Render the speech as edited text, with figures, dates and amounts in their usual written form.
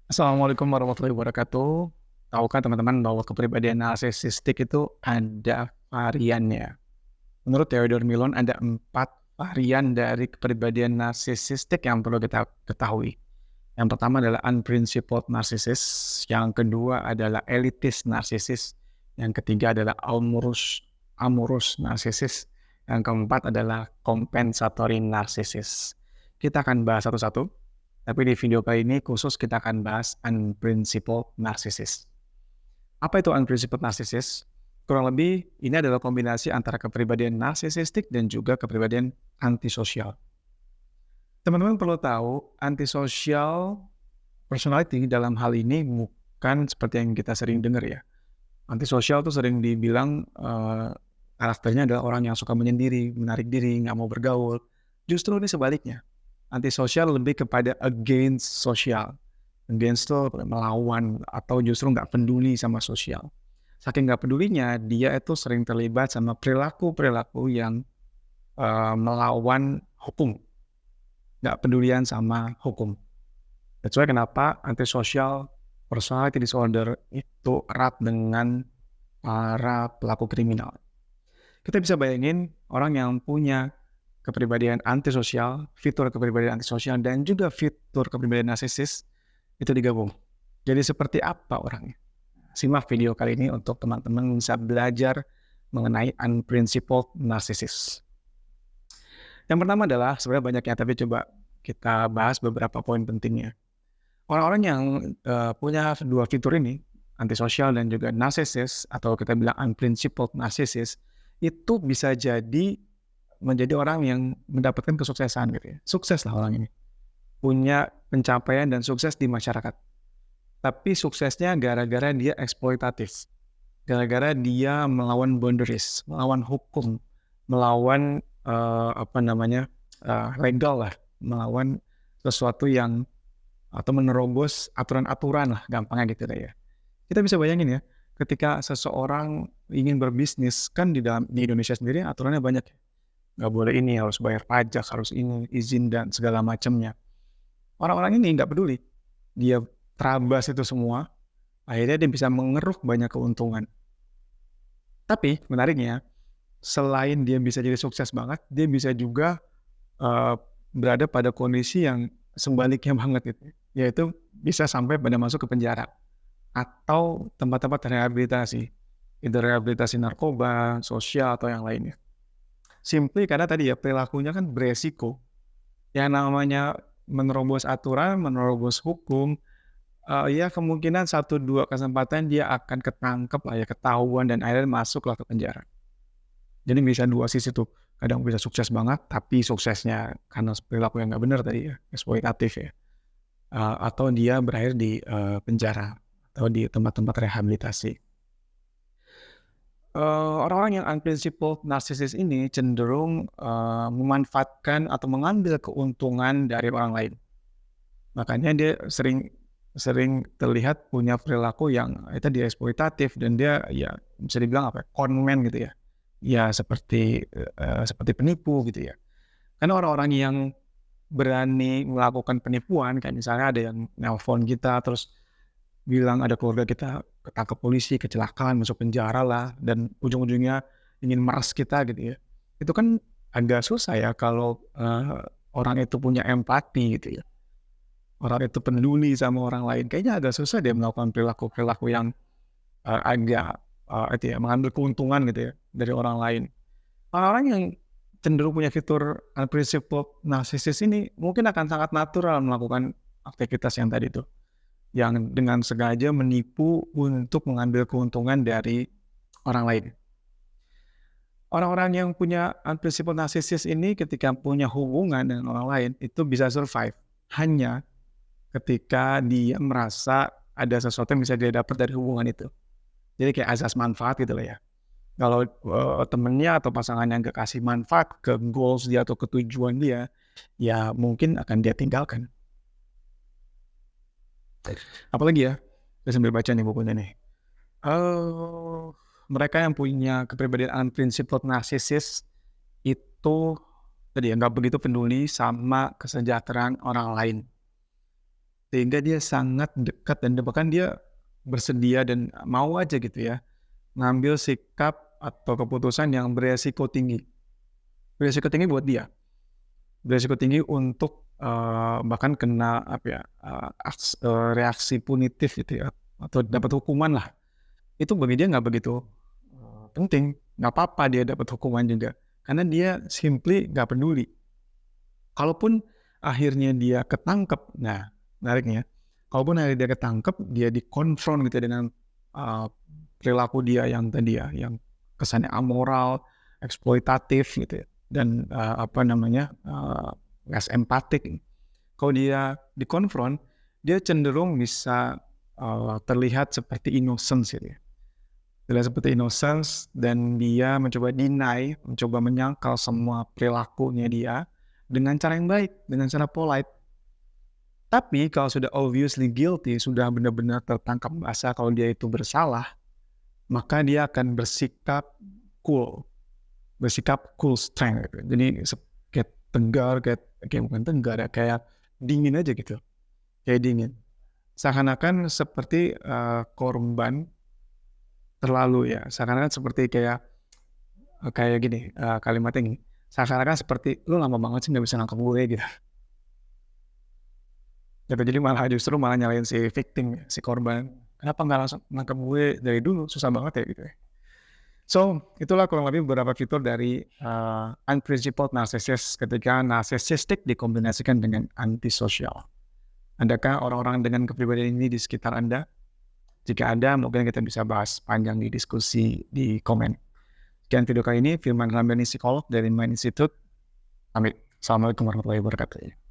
Assalamualaikum warahmatullahi wabarakatuh. Tahukah teman-teman bahwa kepribadian narsisistik itu ada variannya? Menurut Theodore Millon ada 4 varian dari kepribadian narsisistik yang perlu kita ketahui. Yang pertama adalah unprincipled narcissist, yang kedua adalah elitist narcissist, yang ketiga adalah amorous narcissist, yang keempat adalah compensatory narcissist. Kita akan bahas satu-satu, tapi di video kali ini khusus kita akan bahas unprincipled narcissist. Apa itu unprincipled narcissist? Kurang lebih ini adalah kombinasi antara kepribadian narsisistik dan juga kepribadian antisosial. Teman-teman perlu tahu, antisocial personality dalam hal ini bukan seperti yang kita sering dengar ya. Antisosial tuh sering dibilang karakternya adalah orang yang suka menyendiri, menarik diri, nggak mau bergaul. Justru ini sebaliknya. Antisosial lebih kepada against sosial. Against itu melawan atau justru nggak peduli sama sosial. Saking nggak pedulinya, dia itu sering terlibat sama perilaku-perilaku yang melawan hukum. Nggak pedulian sama hukum. That's why kenapa antisocial personality disorder itu erat dengan para pelaku kriminal. Kita bisa bayangin orang yang punya kepribadian antisosial, fitur kepribadian antisosial, dan juga fitur kepribadian narsisis itu digabung. Jadi seperti apa orangnya? Simak video kali ini untuk teman-teman bisa belajar mengenai unprincipled narcissist. Yang pertama adalah sebenarnya banyaknya, tapi coba kita bahas beberapa poin pentingnya. Orang-orang yang punya dua fitur ini, antisosial dan juga narcissist, atau kita bilang unprincipled narcissist, itu bisa jadi menjadi orang yang mendapatkan kesuksesan gitu ya. Sukses lah orang ini. Punya pencapaian dan sukses di masyarakat. Tapi suksesnya gara-gara dia eksploitatif. Gara-gara dia melawan boundaries, melawan hukum, melawan legal lah, melawan sesuatu yang atau menerobos aturan-aturan lah, gampangnya gitu deh ya. Kita bisa bayangin ya, ketika seseorang ingin berbisnis, kan di Indonesia sendiri aturannya banyak. Nggak boleh ini, harus bayar pajak, harus ini, izin dan segala macamnya. Orang-orang ini nggak peduli. Dia terabas itu semua, akhirnya dia bisa mengeruk banyak keuntungan. Tapi menariknya, selain dia bisa jadi sukses banget, dia bisa juga berada pada kondisi yang sebaliknya banget itu, yaitu bisa sampai pada masuk ke penjara atau tempat-tempat rehabilitasi, itu rehabilitasi narkoba, sosial atau yang lainnya. Simply karena tadi ya perilakunya kan beresiko. Yang namanya menerobos aturan, menerobos hukum, ya kemungkinan 1-2 kesempatan dia akan ketangkep lah ya, ketahuan dan akhirnya masuklah ke penjara. Jadi bisa dua sisi tuh, kadang bisa sukses banget, tapi suksesnya karena perilaku yang nggak benar tadi ya, eksploitatif ya. Atau dia berakhir di penjara atau di tempat-tempat rehabilitasi. Orang-orang yang unprincipled narcissist ini cenderung memanfaatkan atau mengambil keuntungan dari orang lain. Makanya dia sering terlihat punya perilaku yang itu dia eksploitatif dan dia ya bisa dibilang apa ya, conman gitu ya. Ya seperti penipu gitu ya. Karena orang-orang yang berani melakukan penipuan, kayak misalnya ada yang nelpon kita terus bilang ada keluarga kita ketangkep polisi, kecelakaan, masuk penjara lah, dan ujung-ujungnya ingin meres kita gitu ya. Itu kan agak susah ya kalau orang itu punya empati gitu ya. Orang itu peduli sama orang lain, kayaknya agak susah dia melakukan perilaku-perilaku yang agak itu ya, mengambil keuntungan gitu ya dari orang lain. Orang-orang yang cenderung punya fitur unprincipled narcissist ini mungkin akan sangat natural melakukan aktivitas yang tadi tuh, yang dengan sengaja menipu untuk mengambil keuntungan dari orang lain. Orang-orang yang punya unprincipled narcissist ini ketika punya hubungan dengan orang lain itu bisa survive hanya ketika dia merasa ada sesuatu yang bisa dia dapat dari hubungan itu. Jadi kayak asas manfaat gitu lah ya. Kalau temennya atau pasangan yang gak kasih manfaat ke goals dia atau ke tujuan dia, ya mungkin akan dia tinggalkan. Apalagi ya, saya sambil baca nih bukunya nih. Mereka yang punya kepribadian unprincipled narcissist itu tadi ya nggak begitu peduli sama kesejahteraan orang lain. sehingga dia sangat dekat dan bahkan dia bersedia dan mau aja gitu ya, ngambil sikap atau keputusan yang beresiko tinggi. Beresiko tinggi buat dia, beresiko tinggi untuk, bahkan kena reaksi punitif gitu ya, atau dapat hukuman lah. Itu bagi dia nggak begitu, penting, nggak apa-apa dia dapat hukuman juga, karena dia simply nggak peduli. Kalaupun akhirnya dia ketangkep, nah menariknya, kalaupun akhirnya dia ketangkep, dia dikonfront gitu ya dengan, perilaku dia yang tadi ya, yang kesannya amoral, eksploitatif gitu ya, dan, less empatik. Kalau dia dikonfront, dia cenderung bisa, terlihat seperti innocence gitu ya. Terlihat seperti innocence dan dia mencoba deny, mencoba menyangkal semua perilakunya dia dengan cara yang baik, dengan cara polite. Tapi kalau sudah obviously guilty, sudah benar-benar tertangkap basah kalau dia itu bersalah, maka dia akan bersikap cool strength gitu. Jadi kayak tegar, kayak bukan tegar ya, kayak dingin aja gitu, kayak dingin. Seakan-akan seperti, korban terlalu ya, seakan-akan seperti kayak gini, kalimatnya gini, seakan-akan seperti, "Lu lama banget sih nggak bisa nangkep gue," gitu. Gitu, jadi justru malah nyalahin si victim, si korban, "Kenapa nggak langsung nangkep gue dari dulu, susah banget ya," gitu ya. So, itulah kurang lebih beberapa fitur dari, unprincipled narcissist ketika narcissistic dikombinasikan dengan antisosial. Adakah orang-orang dengan kepribadian ini di sekitar Anda? Jika ada, mungkin kita bisa bahas panjang di diskusi di komen. Sekian video kali ini, Firman Ramdhani, psikolog dari Mind Institute. Pamit. Assalamualaikum warahmatullahi wabarakatuh.